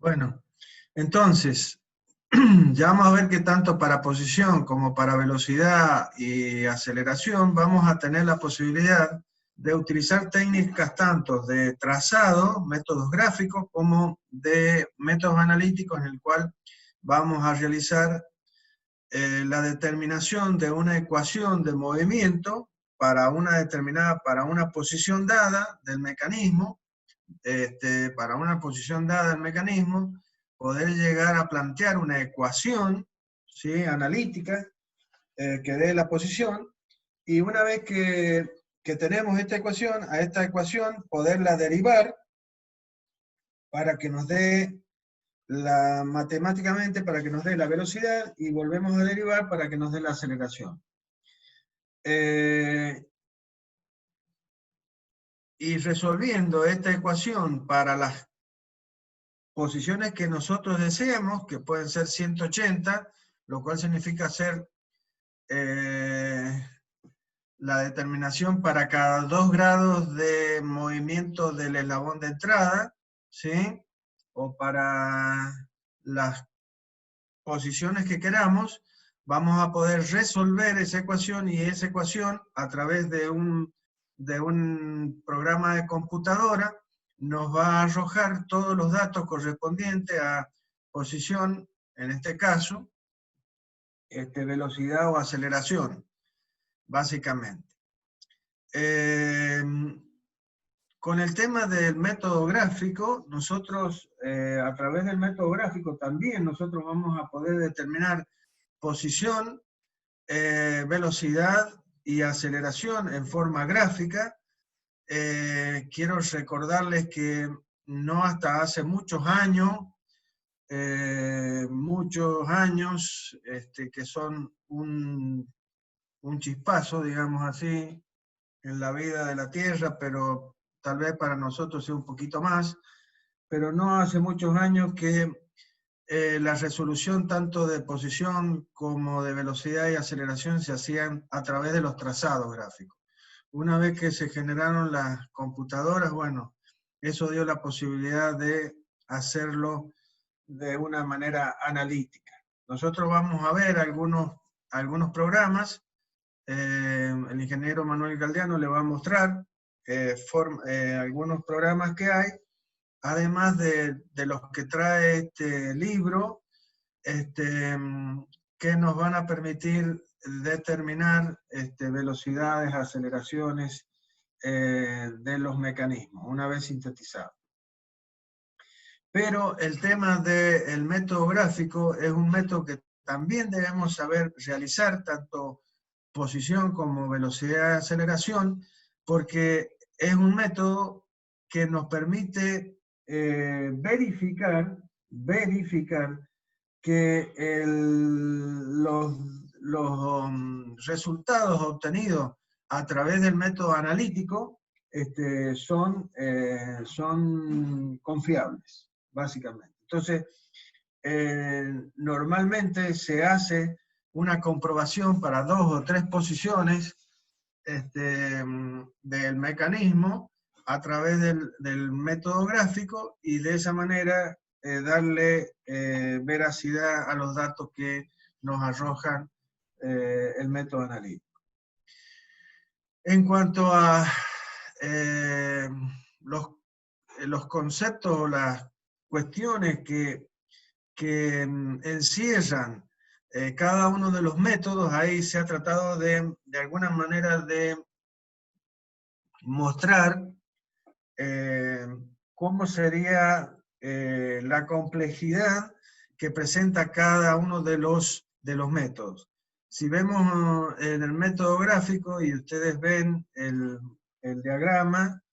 Bueno, entonces, ya vamos a ver que tanto para posición como para velocidad y aceleración vamos a tener la posibilidad de utilizar técnicas tanto de trazado, métodos gráficos, como de métodos analíticos en el cual vamos a realizar la determinación de una ecuación de movimiento para para una posición dada del mecanismo, para una posición dada del mecanismo, poder llegar a plantear una ecuación, ¿sí?, analítica que dé la posición, y una vez que tenemos a esta ecuación poderla derivar para que nos dé matemáticamente para que nos dé la velocidad, y volvemos a derivar para que nos dé la aceleración. Y resolviendo esta ecuación para las posiciones que nosotros deseemos, que pueden ser 180, lo cual significa hacer la determinación para cada 2 grados de movimiento del eslabón de entrada, ¿sí?, o para las posiciones que queramos, vamos a poder resolver esa ecuación, y esa ecuación, a través de un programa de computadora, nos va a arrojar todos los datos correspondientes a posición, en este caso, velocidad o aceleración, básicamente. Con el tema del método gráfico, nosotros, a través del método gráfico, también nosotros vamos a poder determinar posición, velocidad y aceleración en forma gráfica. Quiero recordarles que no hasta hace muchos años, que son un chispazo, digamos así, en la vida de la Tierra, pero tal vez para nosotros sea un poquito más, pero no hace muchos años que la resolución tanto de posición como de velocidad y aceleración se hacían a través de los trazados gráficos. Una vez que se generaron las computadoras, bueno, eso dio la posibilidad de hacerlo de una manera analítica. Nosotros vamos a ver algunos programas. El ingeniero Manuel Galdeano le va a mostrar algunos programas que hay, además de los que trae este libro, que nos van a permitir determinar velocidades, aceleraciones de los mecanismos, una vez sintetizados. Pero el tema del método gráfico es un método que también debemos saber realizar, tanto posición como velocidad de aceleración, porque es un método que nos permite verificar que los resultados obtenidos a través del método analítico son confiables, básicamente. Entonces, normalmente se hace una comprobación para 2 o 3 posiciones del mecanismo a través del método gráfico, y de esa manera darle veracidad a los datos que nos arrojan el método analítico. En cuanto a los conceptos o las cuestiones que encierran cada uno de los métodos, ahí se ha tratado de alguna manera de mostrar cómo sería la complejidad que presenta cada uno de los métodos. Si vemos en el método gráfico, y ustedes ven el diagrama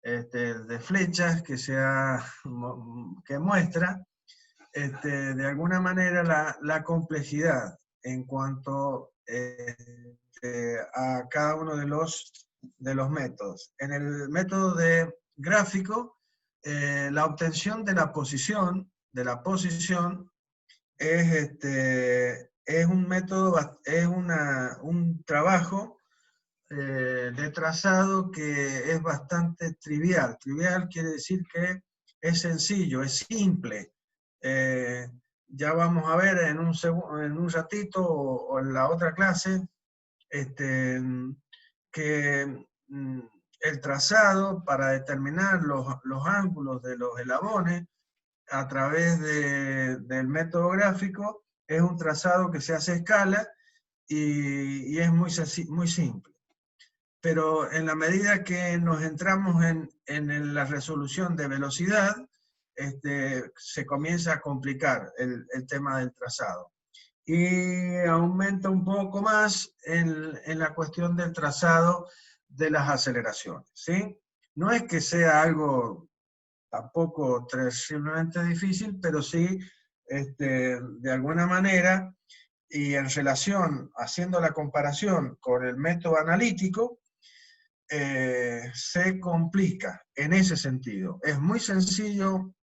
de flechas que muestra, de alguna manera la complejidad en cuanto a cada uno de los métodos. En el método de gráfico, la obtención de la posición es un método, es un trabajo de trazado que es bastante trivial. Trivial quiere decir que es sencillo, es simple, Ya vamos a ver en un ratito o en la otra clase que el trazado para determinar los ángulos de los eslabones a través del método gráfico es un trazado que se hace a escala y es muy simple. Pero en la medida que nos entramos en la resolución de velocidad, se comienza a complicar el tema del trazado. Y aumenta un poco más en la cuestión del trazado de las aceleraciones, ¿sí? No es que sea algo tampoco terriblemente difícil, pero sí, de alguna manera, y en relación, haciendo la comparación con el método analítico, se complica en ese sentido. Es muy sencillo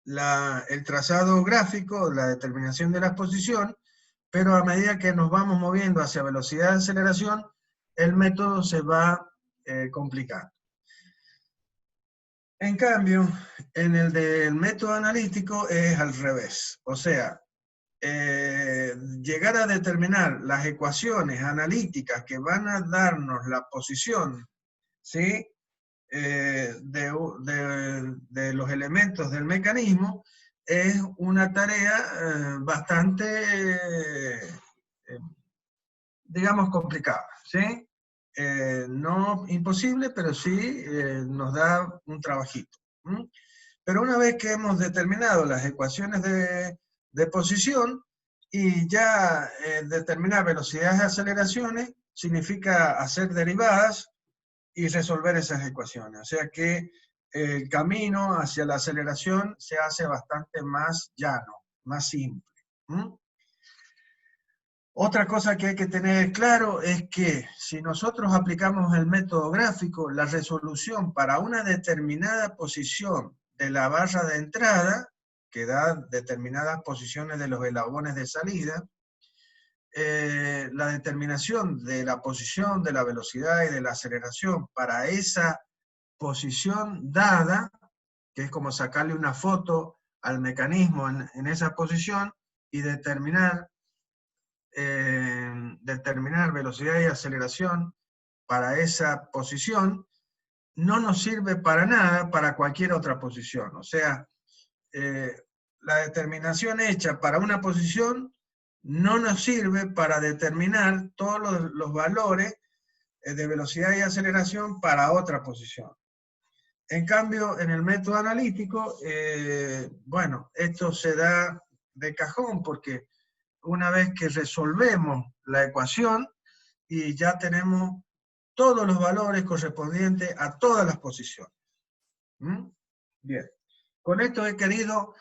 el trazado gráfico, la determinación de la exposición, pero a medida que nos vamos moviendo hacia velocidad de aceleración, el método se va complicando. En cambio, en el del método analítico es al revés. O sea, llegar a determinar las ecuaciones analíticas que van a darnos la posición, ¿sí? De los elementos del mecanismo es una tarea bastante, digamos, complicada, ¿sí? No imposible, pero sí nos da un trabajito. Pero una vez que hemos determinado las ecuaciones de posición y ya determinar velocidades de aceleraciones, significa hacer derivadas y resolver esas ecuaciones. O sea que el camino hacia la aceleración se hace bastante más llano, más simple. Otra cosa que hay que tener claro es que si nosotros aplicamos el método gráfico, la resolución para una determinada posición de la barra de entrada, que da determinadas posiciones de los eslabones de salida, la determinación de la posición, de la velocidad y de la aceleración para esa posición dada, que es como sacarle una foto al mecanismo en esa posición y determinar velocidad y aceleración para esa posición, no nos sirve para nada para cualquier otra posición. O sea, la determinación hecha para una posición no nos sirve para determinar todos los valores de velocidad y aceleración para otra posición. En cambio, en el método analítico, bueno, esto se da de cajón porque una vez que resolvemos la ecuación y ya tenemos todos los valores correspondientes a todas las posiciones. Bien, con esto he querido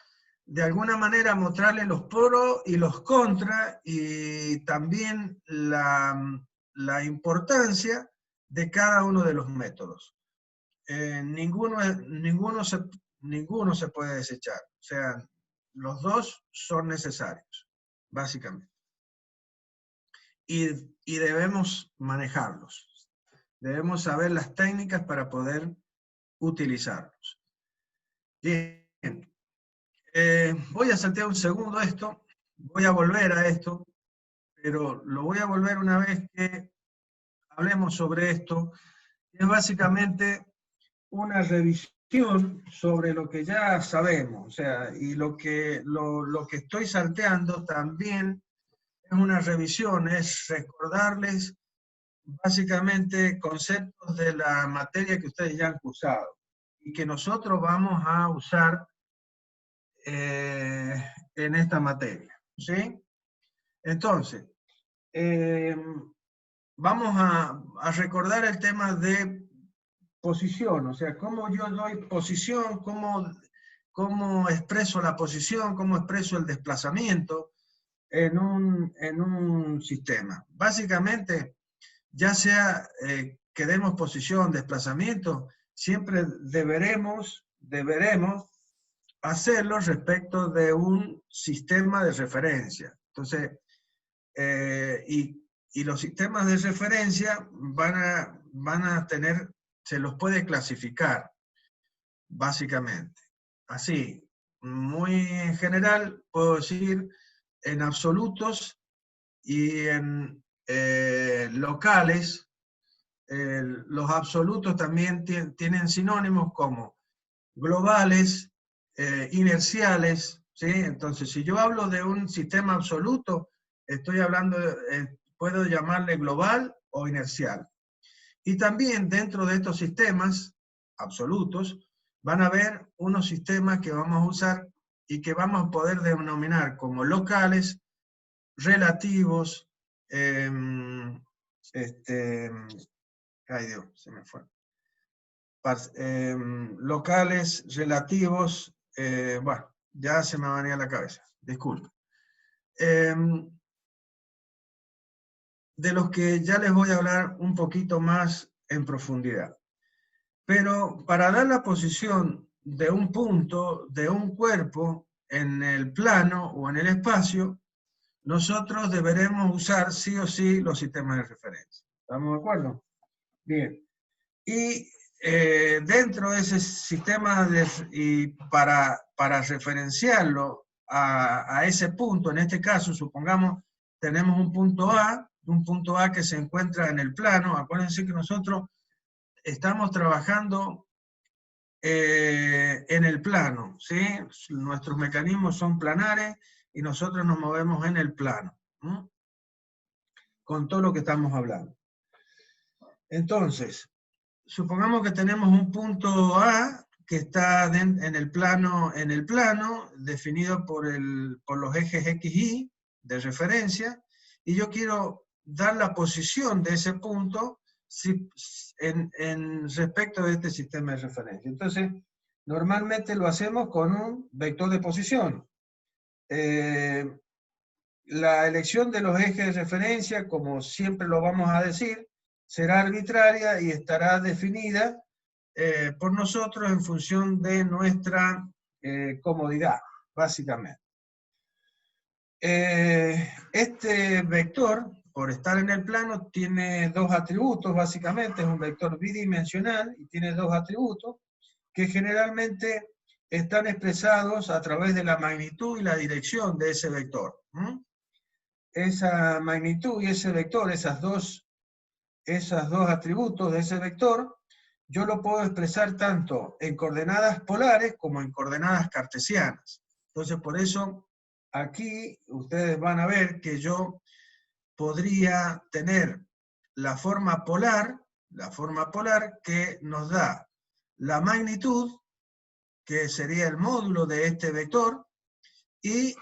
de alguna manera mostrarles los pros y los contras y también la importancia de cada uno de los métodos. Ninguno se puede desechar, o sea, los dos son necesarios, básicamente. Y debemos manejarlos. Debemos saber las técnicas para poder utilizarlos. Bien. Voy a saltear un segundo esto. Voy a volver a esto, pero lo voy a volver una vez que hablemos sobre esto. Es básicamente una revisión sobre lo que ya sabemos. O sea, y lo que estoy salteando también es una revisión, es recordarles básicamente conceptos de la materia que ustedes ya han cursado y que nosotros vamos a usar en esta materia, ¿sí? Entonces, vamos a recordar el tema de posición, o sea, cómo yo doy posición, cómo expreso la posición, cómo expreso el desplazamiento en un sistema. Básicamente, ya sea que demos posición, desplazamiento, siempre deberemos hacerlo respecto de un sistema de referencia. Entonces, y los sistemas de referencia van a tener, se los puede clasificar, básicamente. Así, muy en general, puedo decir en absolutos y en locales. Los absolutos también tienen sinónimos como globales, inerciales, ¿sí? Entonces, si yo hablo de un sistema absoluto, estoy hablando, puedo llamarle global o inercial. Y también dentro de estos sistemas absolutos, van a haber unos sistemas que vamos a usar y que vamos a poder denominar como locales, relativos, ay Dios, se me fue. Locales, relativos, bueno, ya se me venía a la cabeza, disculpe. De los que ya les voy a hablar un poquito más en profundidad. Pero para dar la posición de un punto, de un cuerpo, en el plano o en el espacio, nosotros deberemos usar sí o sí los sistemas de referencia. ¿Estamos de acuerdo? Bien. Y dentro de ese sistema, y para referenciarlo a ese punto, en este caso, supongamos, tenemos un punto A que se encuentra en el plano. Acuérdense que nosotros estamos trabajando en el plano, ¿sí? Nuestros mecanismos son planares y nosotros nos movemos en el plano, ¿no? Con todo lo que estamos hablando. Entonces, supongamos que tenemos un punto A que está en el plano, definido por los ejes X, Y de referencia, y yo quiero dar la posición de ese punto en respecto de este sistema de referencia. Entonces, normalmente lo hacemos con un vector de posición. La elección de los ejes de referencia, como siempre lo vamos a decir, será arbitraria y estará definida por nosotros en función de nuestra comodidad, básicamente. Este vector, por estar en el plano, tiene dos atributos, básicamente, es un vector bidimensional y tiene dos atributos que generalmente están expresados a través de la magnitud y la dirección de ese vector. Esa magnitud y ese vector, esos dos atributos de ese vector, yo lo puedo expresar tanto en coordenadas polares como en coordenadas cartesianas. Entonces, por eso, aquí ustedes van a ver que yo podría tener la forma polar que nos da la magnitud, que sería el módulo de este vector, y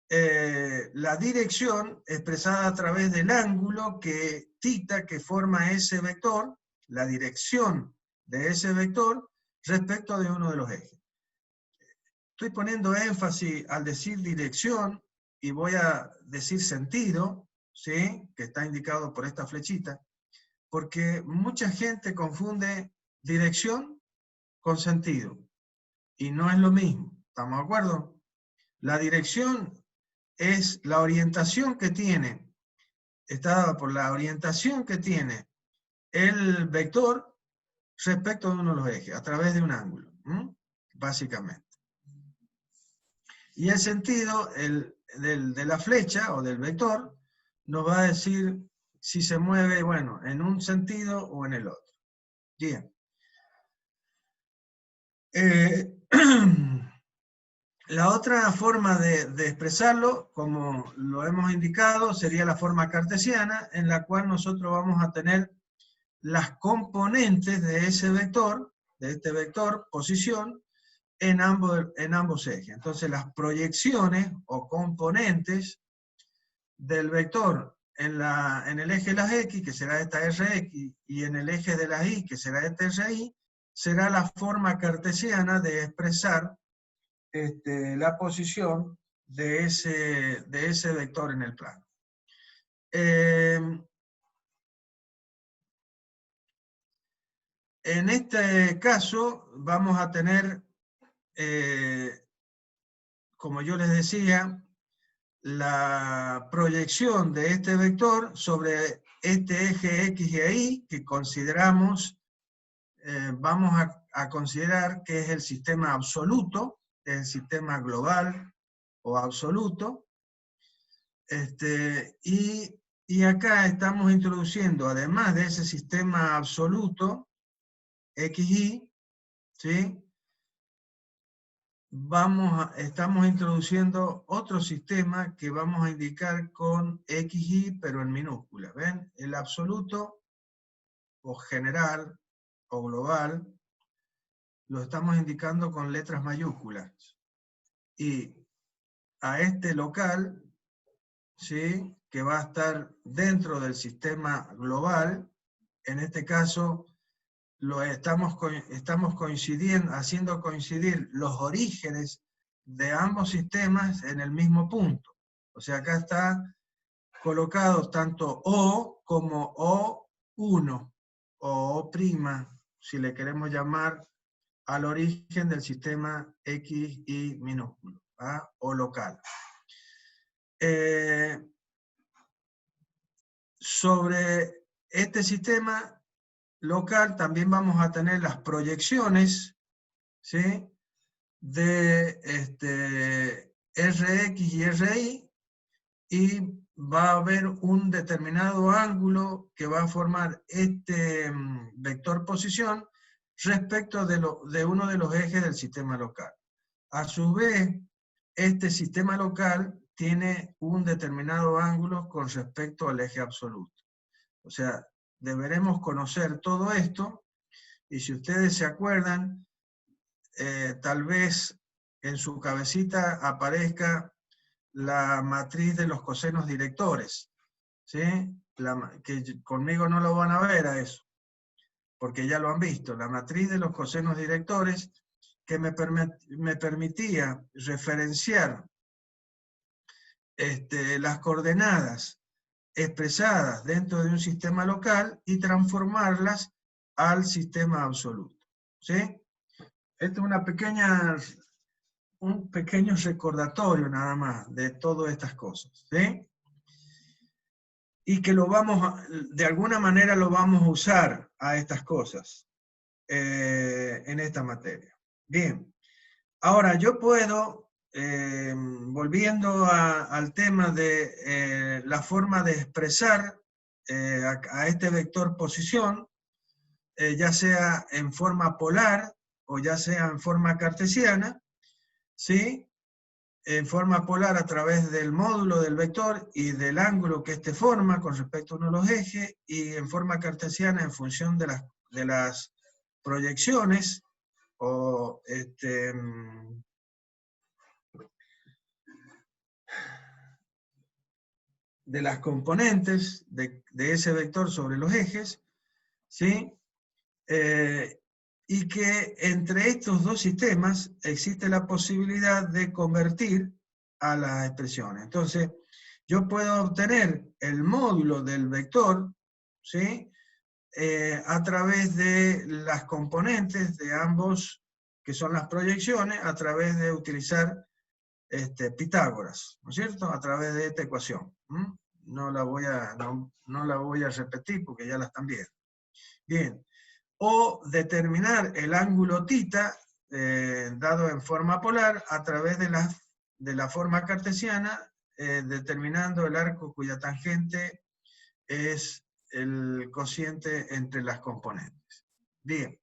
la dirección expresada a través del ángulo θ que forma ese vector, la dirección de ese vector respecto de uno de los ejes. Estoy poniendo énfasis al decir dirección y voy a decir sentido, ¿sí? Que está indicado por esta flechita, porque mucha gente confunde dirección con sentido y no es lo mismo. ¿Estamos de acuerdo? La dirección es la orientación que tiene, está dada por la orientación que tiene el vector respecto de uno de los ejes, a través de un ángulo, básicamente. Y el sentido de la flecha o del vector nos va a decir si se mueve, bueno, en un sentido o en el otro. Bien. La otra forma de expresarlo, como lo hemos indicado, sería la forma cartesiana, en la cual nosotros vamos a tener las componentes de ese vector, de este vector, posición, en ambos ejes. Entonces, las proyecciones o componentes del vector en el eje de las X, que será esta Rx, y en el eje de las Y, que será este Ri, será la forma cartesiana de expresar la posición de ese vector en el plano. En este caso vamos a tener, como yo les decía, la proyección de este vector sobre este eje X y Y, que consideramos, vamos a considerar que es el sistema absoluto, el sistema global o absoluto. Y acá estamos introduciendo, además de ese sistema absoluto, XY, ¿sí? Estamos introduciendo otro sistema que vamos a indicar con XY, pero en minúscula. ¿Ven? El absoluto, o general, o global, lo estamos indicando con letras mayúsculas. Y a este local, ¿sí?, que va a estar dentro del sistema global, en este caso estamos haciendo coincidir los orígenes de ambos sistemas en el mismo punto. O sea, acá está colocado tanto O como O1, o O', si le queremos llamar al origen del sistema XY minúsculo, ¿ah?, o local. Sobre este sistema local también vamos a tener las proyecciones, ¿sí?, de Rx y Ri, y va a haber un determinado ángulo que va a formar este vector posición respecto de uno de los ejes del sistema local. A su vez, este sistema local tiene un determinado ángulo con respecto al eje absoluto. O sea, deberemos conocer todo esto, y si ustedes se acuerdan, tal vez en su cabecita aparezca la matriz de los cosenos directores, ¿sí? Que conmigo no lo van a ver a eso, porque ya lo han visto. La matriz de los cosenos directores que me permitía referenciar las coordenadas expresadas dentro de un sistema local y transformarlas al sistema absoluto, ¿sí? Esto es un pequeño recordatorio nada más de todas estas cosas, ¿sí? Y que de alguna manera lo vamos a usar a estas cosas en esta materia. Bien, ahora yo puedo, volviendo al tema de la forma de expresar a este vector posición, ya sea en forma polar o ya sea en forma cartesiana, ¿sí? En forma polar a través del módulo del vector y del ángulo que éste forma con respecto a uno de los ejes, y en forma cartesiana en función de las proyecciones o de las componentes de ese vector sobre los ejes, ¿sí? Y que entre estos dos sistemas existe la posibilidad de convertir a las expresiones. Entonces, yo puedo obtener el módulo del vector, ¿sí?, a través de las componentes de ambos, que son las proyecciones, a través de utilizar Pitágoras, ¿no es cierto?, a través de esta ecuación. No la voy a repetir porque ya la están viendo. Bien. O determinar el ángulo θ dado en forma polar a través de la forma cartesiana, determinando el arco cuya tangente es el cociente entre las componentes. Bien.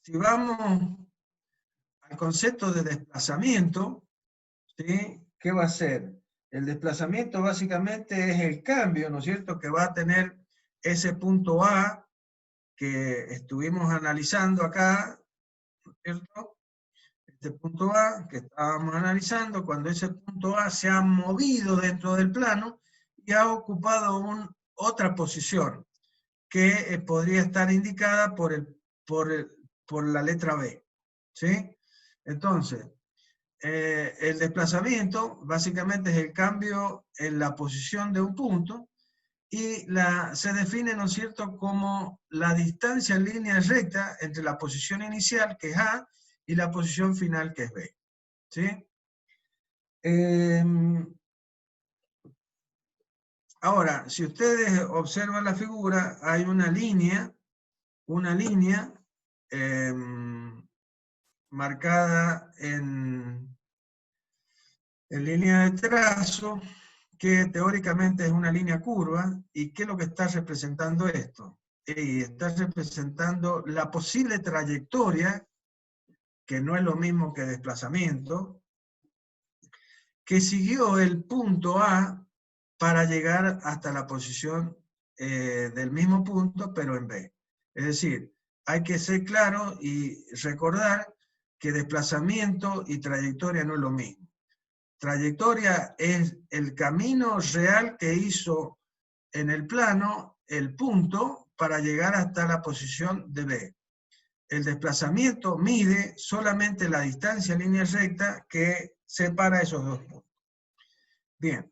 Si vamos al concepto de desplazamiento, ¿sí?, ¿qué va a ser? El desplazamiento básicamente es el cambio, ¿no es cierto?, que va a tener ese punto A que estuvimos analizando acá, ¿no es cierto? Este punto A que estábamos analizando, cuando ese punto A se ha movido dentro del plano y ha ocupado otra posición que podría estar indicada por la letra B, ¿sí? Entonces, el desplazamiento básicamente es el cambio en la posición de un punto, y se define, ¿no es cierto?, como la distancia en línea recta entre la posición inicial, que es A, y la posición final, que es B, ¿sí? Ahora, si ustedes observan la figura, hay una línea marcada en línea de trazo, que teóricamente es una línea curva. ¿Y qué es lo que está representando esto? Y está representando la posible trayectoria, que no es lo mismo que desplazamiento, que siguió el punto A para llegar hasta la posición del mismo punto, pero en B. Es decir, hay que ser claro y recordar que desplazamiento y trayectoria no es lo mismo. Trayectoria es el camino real que hizo en el plano el punto para llegar hasta la posición de B. El desplazamiento mide solamente la distancia en línea recta que separa esos dos puntos. Bien.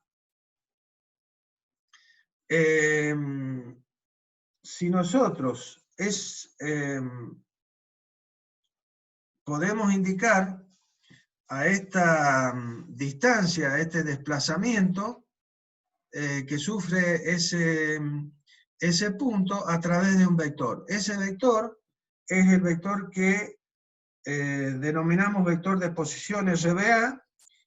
Si nosotros podemos indicar a esta distancia, a este desplazamiento que sufre ese punto a través de un vector. Ese vector es el vector que denominamos vector de posición RBA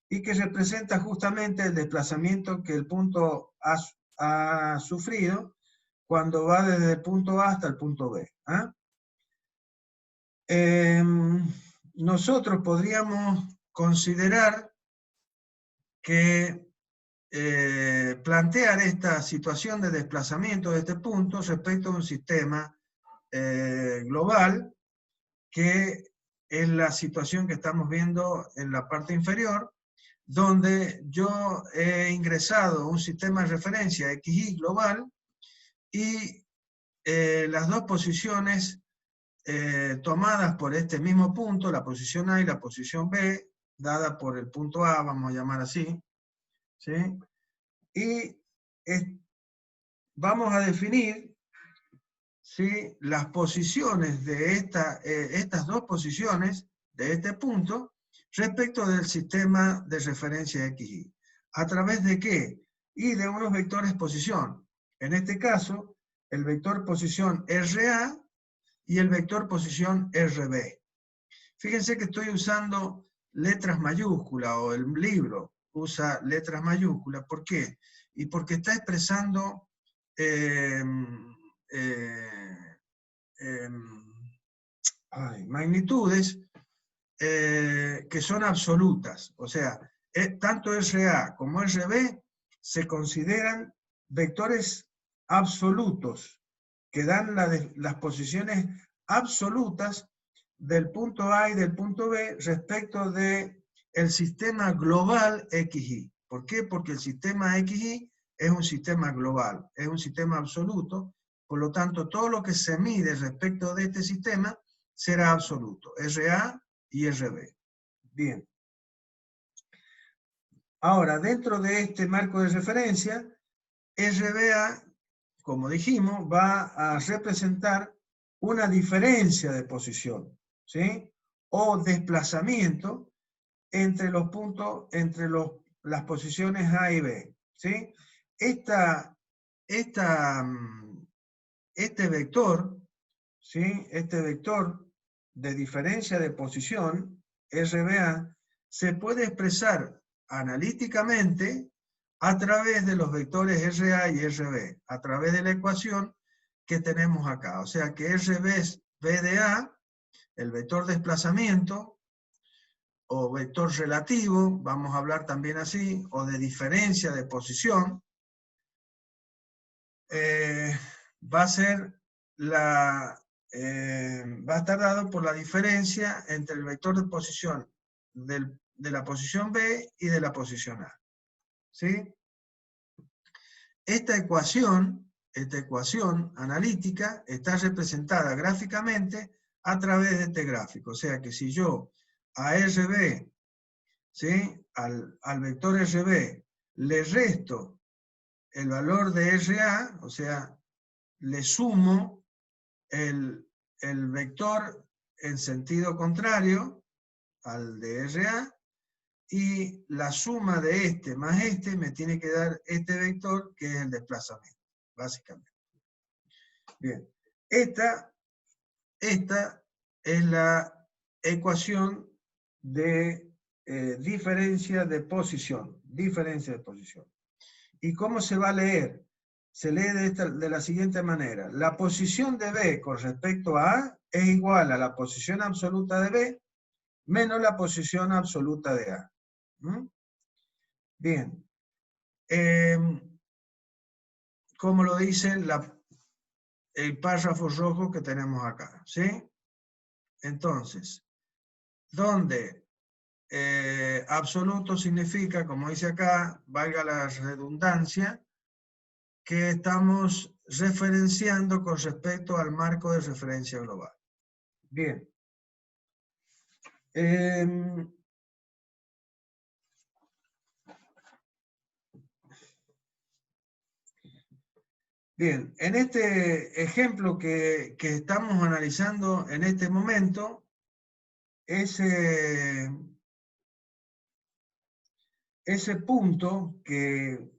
y que representa justamente el desplazamiento que el punto ha sufrido cuando va desde el punto A hasta el punto B. Nosotros podríamos considerar que plantear esta situación de desplazamiento de este punto respecto a un sistema global, que es la situación que estamos viendo en la parte inferior, donde yo he ingresado un sistema de referencia XY global y las dos posiciones tomadas por este mismo punto, la posición A y la posición B, dada por el punto A, vamos a llamar así, ¿sí? Y vamos a definir, ¿sí?, las posiciones de estas dos posiciones de este punto respecto del sistema de referencia XY. ¿A través de qué? Y de unos vectores posición. En este caso, el vector posición RA y el vector posición RB. Fíjense que estoy usando letras mayúsculas, o el libro usa letras mayúsculas. ¿Por qué? Y porque está expresando magnitudes que son absolutas. O sea, tanto RA como RB se consideran vectores absolutos, que dan las posiciones absolutas del punto A y del punto B respecto del sistema global XY. ¿Por qué? Porque el sistema XY es un sistema global, es un sistema absoluto, por lo tanto todo lo que se mide respecto de este sistema será absoluto, RA y RB. Bien. Ahora, dentro de este marco de referencia, RBA, como dijimos, va a representar una diferencia de posición, ¿sí?, o desplazamiento entre los puntos, entre las posiciones A y B, ¿sí? Este vector, ¿sí?, este vector de diferencia de posición, RBA, se puede expresar analíticamente a través de los vectores RA y RB, a través de la ecuación que tenemos acá. O sea que RB es B de A, el vector desplazamiento, o vector relativo, vamos a hablar también así, o de diferencia de posición, va a ser va a estar dado por la diferencia entre el vector de posición de la posición B y de la posición A. ¿Sí? Esta ecuación analítica está representada gráficamente a través de este gráfico. O sea que si yo a RB, ¿sí?, al vector RB le resto el valor de RA, o sea, le sumo el vector en sentido contrario al de RA, y la suma de este más este me tiene que dar este vector, que es el desplazamiento, básicamente. Bien, esta es la ecuación de diferencia de posición. Diferencia de posición. ¿Y cómo se va a leer? Se lee de la siguiente manera. La posición de B con respecto a A es igual a la posición absoluta de B menos la posición absoluta de A. ¿Mm? Bien. Como lo dice el párrafo rojo que tenemos acá. ¿Sí? Entonces, donde absoluto significa, como dice acá, valga la redundancia, que estamos referenciando con respecto al marco de referencia global. Bien. Bien, en este ejemplo que estamos analizando en este momento, ese punto que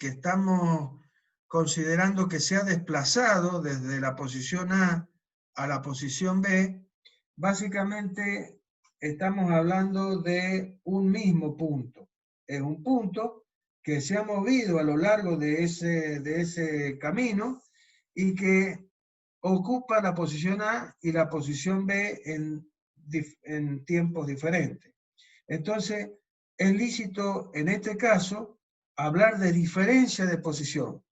estamos considerando que se ha desplazado desde la posición A a la posición B, básicamente estamos hablando de un mismo punto. Es un punto que se ha movido a lo largo de ese camino y que ocupa la posición A y la posición B en tiempos diferentes. Entonces, es lícito en este caso hablar de diferencia de posición.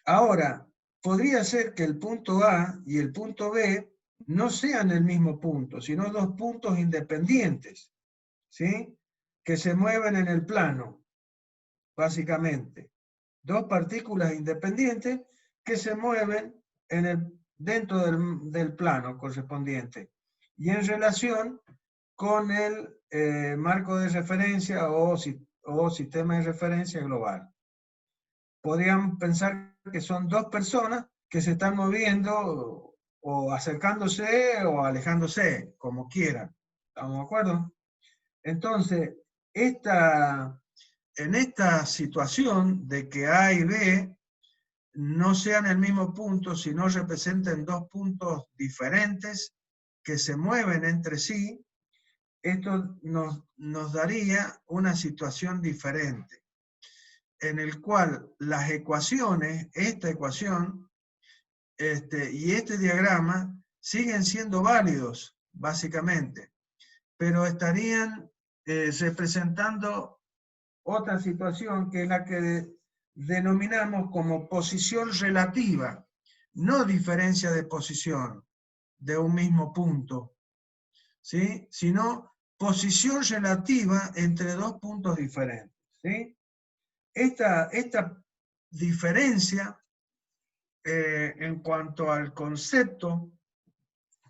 Ahora, podría ser que el punto A y el punto B no sean el mismo punto, sino dos puntos independientes, ¿sí? Que se mueven en el plano, básicamente. Dos partículas independientes que se mueven dentro del plano correspondiente y en relación con el marco de referencia o sistema de referencia global. Podríamos pensar que son dos personas que se están moviendo o acercándose o alejándose, como quieran. ¿Estamos de acuerdo? Entonces, en esta situación de que A y B no sean el mismo punto, sino representen dos puntos diferentes que se mueven entre sí, esto nos daría una situación diferente, en el cual las ecuaciones, esta ecuación y este diagrama, siguen siendo válidos, básicamente, pero estarían representando otra situación que es la que denominamos como posición relativa, no diferencia de posición de un mismo punto, ¿sí? Sino posición relativa entre dos puntos diferentes, ¿sí? Esta diferencia en cuanto al concepto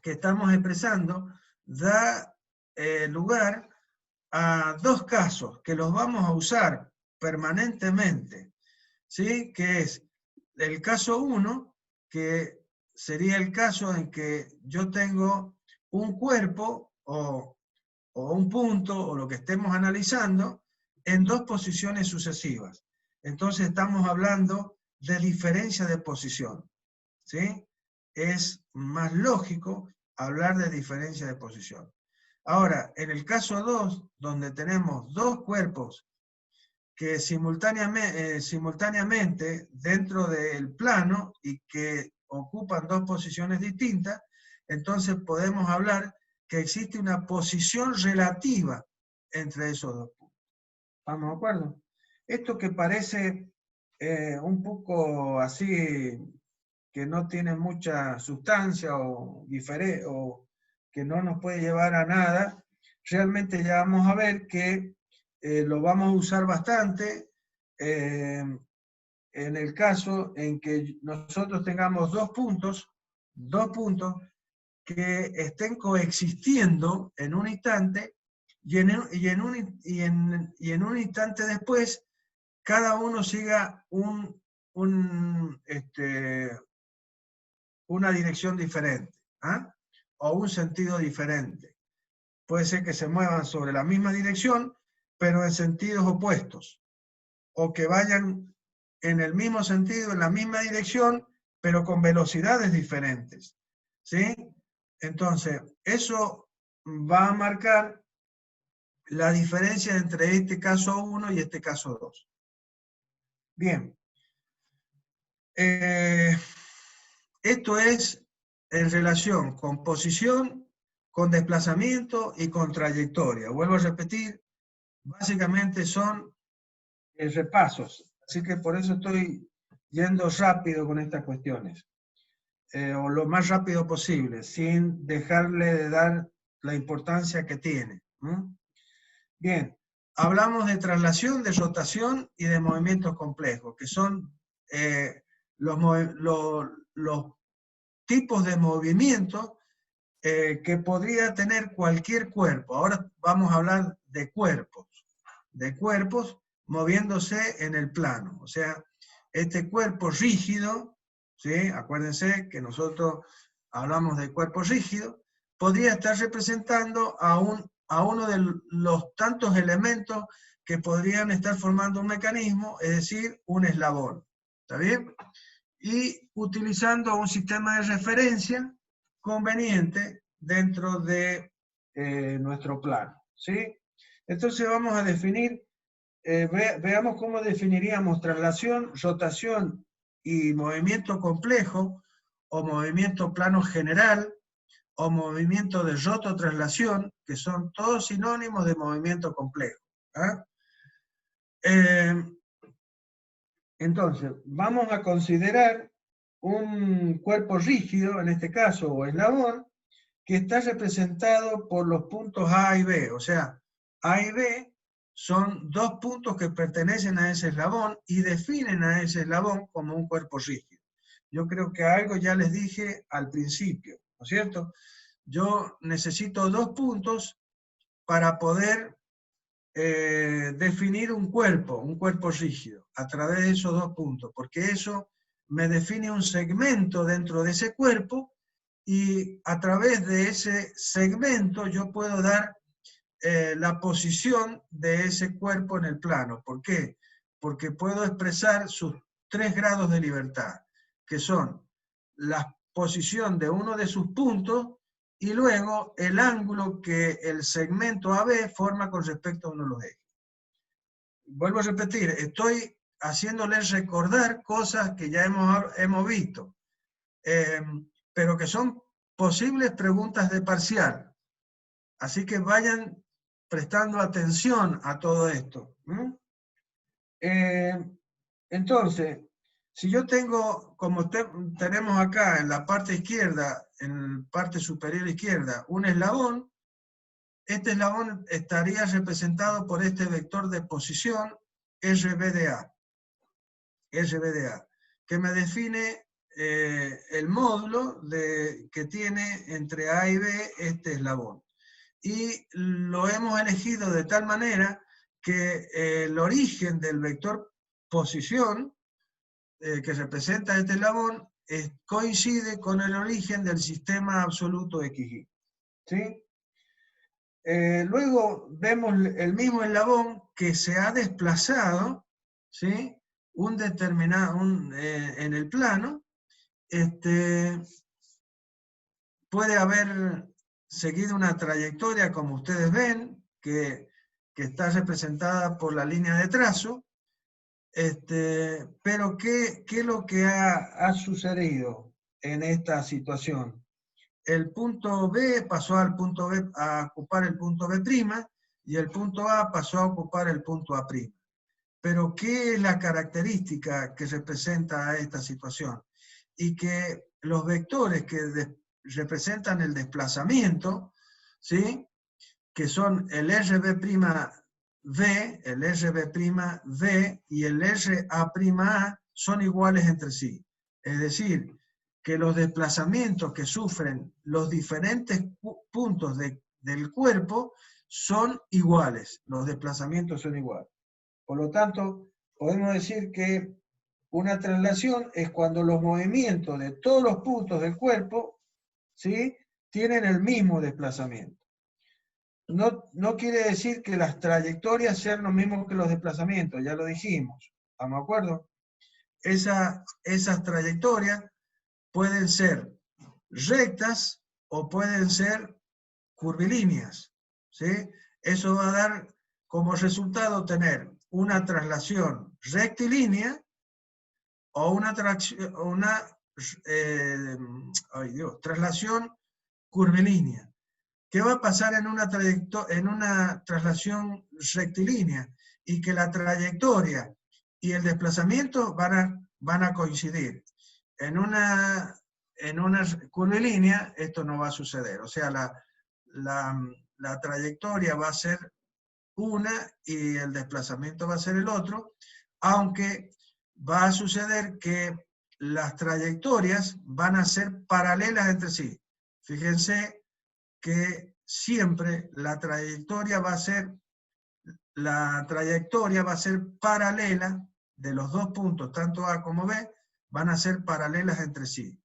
que estamos expresando da lugar a dos casos que los vamos a usar permanentemente, ¿sí? Que es el caso 1, que sería el caso en que yo tengo un cuerpo o un punto o lo que estemos analizando en dos posiciones sucesivas. Entonces estamos hablando de diferencia de posición, ¿sí? Es más lógico hablar de diferencia de posición. Ahora, en el caso 2, donde tenemos dos cuerpos que simultáneamente dentro del plano y que ocupan dos posiciones distintas, entonces podemos hablar que existe una posición relativa entre esos dos puntos. ¿Estamos de acuerdo? Esto que parece un poco así, que no tiene mucha sustancia o que no nos puede llevar a nada, realmente ya vamos a ver que lo vamos a usar bastante en el caso en que nosotros tengamos dos puntos que estén coexistiendo en un instante y en un instante después cada uno siga una dirección diferente, ¿ah? O un sentido diferente. Puede ser que se muevan sobre la misma dirección, pero en sentidos opuestos, o que vayan en el mismo sentido, en la misma dirección, pero con velocidades diferentes, ¿sí? Entonces, eso va a marcar la diferencia entre este caso 1 y este caso 2. Bien. Esto es en relación con posición, con desplazamiento y con trayectoria. Vuelvo a repetir, básicamente son repasos, así que por eso estoy yendo rápido con estas cuestiones, o lo más rápido posible, sin dejarle de dar la importancia que tiene. Bien, hablamos de traslación, de rotación y de movimientos complejos, que son los tipos de movimiento que podría tener cualquier cuerpo. Ahora vamos a hablar de cuerpos moviéndose en el plano. O sea, este cuerpo rígido, ¿sí? Acuérdense que nosotros hablamos de cuerpo rígido, podría estar representando a uno de los tantos elementos que podrían estar formando un mecanismo, es decir, un eslabón. ¿Está bien? Y utilizando un sistema de referencia conveniente dentro de nuestro plano, ¿sí? Entonces vamos a definir, veamos cómo definiríamos traslación, rotación y movimiento complejo, o movimiento plano general, o movimiento de rototraslación, que son todos sinónimos de movimiento complejo. Entonces, vamos a considerar un cuerpo rígido, en este caso, o eslabón, que está representado por los puntos A y B. O sea, A y B son dos puntos que pertenecen a ese eslabón y definen a ese eslabón como un cuerpo rígido. Yo creo que algo ya les dije al principio, ¿no es cierto? Yo necesito dos puntos para poder definir un cuerpo rígido, a través de esos dos puntos, porque eso me define un segmento dentro de ese cuerpo y a través de ese segmento yo puedo dar la posición de ese cuerpo en el plano. ¿Por qué? Porque puedo expresar sus 3 grados de libertad, que son la posición de uno de sus puntos y luego el ángulo que el segmento AB forma con respecto a uno de los ejes. Vuelvo a repetir, estoy haciéndoles recordar cosas que ya hemos visto, pero que son posibles preguntas de parcial. Así que vayan prestando atención a todo esto. Entonces, si yo tengo, como tenemos acá en la parte izquierda, en la parte superior izquierda, un eslabón, este eslabón estaría representado por este vector de posición RBDA, que me define el módulo que tiene entre A y B este eslabón. Y lo hemos elegido de tal manera que el origen del vector posición que representa este eslabón coincide con el origen del sistema absoluto XY. ¿Sí? Luego vemos el mismo eslabón que se ha desplazado, ¿sí? En el plano, puede haber seguido una trayectoria, como ustedes ven, que está representada por la línea de trazo, pero ¿qué es lo que ha sucedido en esta situación? El punto B pasó al punto B a ocupar el punto B' y el punto A pasó a ocupar el punto A'. Pero ¿qué es la característica que representa a esta situación? Y que los vectores que representan el desplazamiento, ¿sí? Que son el RB'V, el RB'V y el RA', son iguales entre sí. Es decir, que los desplazamientos que sufren los diferentes puntos del cuerpo son iguales. Los desplazamientos son iguales. Por lo tanto, podemos decir que una traslación es cuando los movimientos de todos los puntos del cuerpo, ¿sí?, tienen el mismo desplazamiento. No quiere decir que las trayectorias sean lo mismo que los desplazamientos, ya lo dijimos, ¿estamos de acuerdo? Esas trayectorias pueden ser rectas o pueden ser curvilíneas, ¿sí? Eso va a dar como resultado tener una traslación rectilínea o una traslación curvilínea. ¿Qué va a pasar en una traslación rectilínea? Y que la trayectoria y el desplazamiento van a coincidir. En una curvilínea esto no va a suceder. O sea, la trayectoria va a ser una y el desplazamiento va a ser el otro, aunque va a suceder que las trayectorias van a ser paralelas entre sí. Fíjense que siempre la trayectoria va a ser paralela de los dos puntos, tanto A como B, van a ser paralelas entre sí,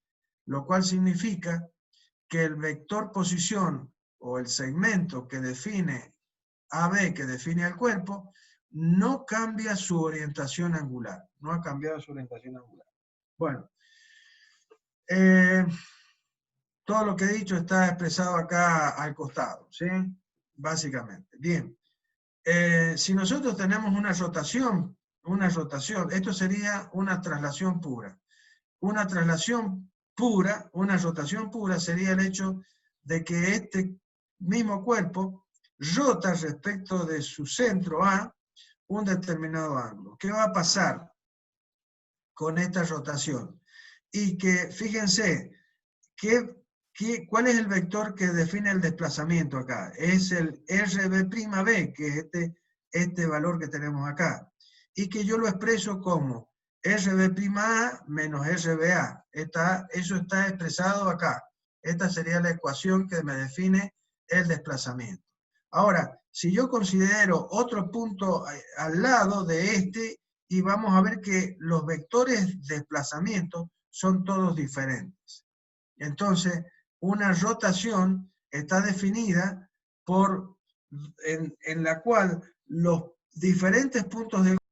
lo cual significa que el vector posición o el segmento que define AB, que define al cuerpo, no cambia su orientación angular, no ha cambiado su orientación angular. Bueno, todo lo que he dicho está expresado acá al costado, ¿sí? Básicamente. Bien. Si nosotros tenemos una rotación, esto sería una traslación pura. Una traslación pura, una rotación pura sería el hecho de que este mismo cuerpo rota respecto de su centro A un determinado ángulo. ¿Qué va a pasar con esta rotación? Y que, fíjense, ¿cuál es el vector que define el desplazamiento acá? Es el RB', que es este valor que tenemos acá. Y que yo lo expreso como RB' menos RBA. Eso está expresado acá. Esta sería la ecuación que me define el desplazamiento. Ahora, si yo considero otro punto al lado de este, y vamos a ver que los vectores de desplazamiento son todos diferentes. Entonces, una rotación está definida en la cual los diferentes puntos de